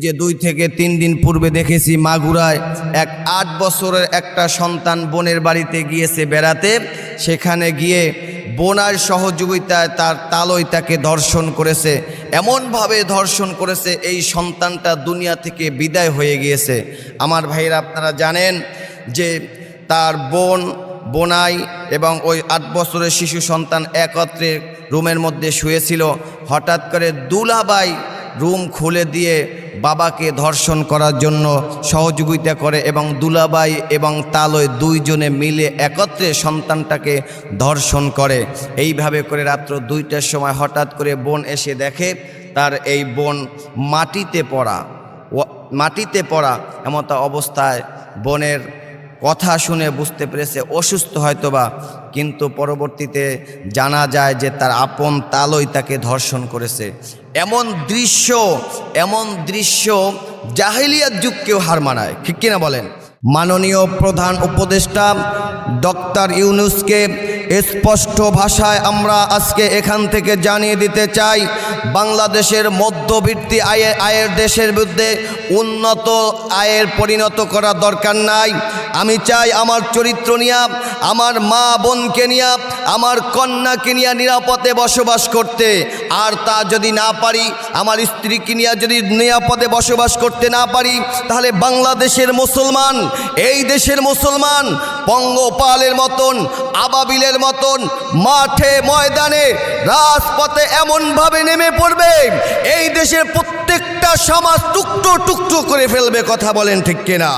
যে 2 থেকে 3 দিন পূর্বে দেখেছি মাগুরায় এক 8 বছরের একটা সন্তান বোনের বাড়িতে গিয়েছে বেড়াতে। সেখানে গিয়ে বোনার সহযোগিতায় তার তালই তাকে ধর্ষণ করেছে, এমনভাবে ধর্ষণ করেছে এই সন্তানটা দুনিয়া থেকে বিদায় হয়ে গিয়েছে। আমার ভাইরা, আপনারা জানেন যে তার বোনাই এবং ওই 8 বছরের শিশু সন্তান একত্রে রুমের মধ্যে শুয়েছিল। হঠাৎ করে দুলাভাই রুম খুলে দিয়ে বাবাকে ধর্ষণ করার জন্য সহযোগিতা করে এবং দুলাভাই এবং তালই দুইজনে মিলে একত্রে সন্তানটাকে ধর্ষণ করে। এইভাবে করে রাত্র 2টার সময় হঠাৎ করে বোন এসে দেখে তার এই বোন মাটিতে পড়া এমত অবস্থায়। বোনের কথা শুনে বুঝতে পেরেছে অসুস্থ হয়তোবা, কিন্তু পরবর্তীতে জানা যায় যে তার আপন তালই তাকে ধর্ষণ করেছে। এমন দৃশ্য জাহেলিয়াত যুগকেও হার মানায়, ঠিক কিনা বলেন? মাননীয় প্রধান উপদেষ্টা ডক্টর ইউনূসকে স্পষ্ট ভাষায় আমরা আজকে এখান থেকে জানিয়ে দিতে চাই, বাংলাদেশের মধ্যবিত্ত আয়ের দেশের বিরুদ্ধে উন্নত আয়ের পরিণত করা দরকার নাই। আমি চাই আমার চরিত্র নিয়ে, আমার মা বোনকে নিয়ে, আমার কন্যাকে নিয়ে নিরাপদে বসবাস করতে। আর তা যদি না পারি, আমার স্ত্রীকে নিয়ে যদি নিরাপদে বসবাস করতে না পারি, তাহলে বাংলাদেশের মুসলমান, এই দেশের মুসলমান পঙ্গপালের মতন, আবাবিলের মতন মাঠে ময়দানে রাজপথে এমনভাবে নেমে পড়বে, এই দেশের প্রত্যেকটা সমাজ টুকরো টুকরো করে ফেলবে। কথা বলেন ঠিক কিনা?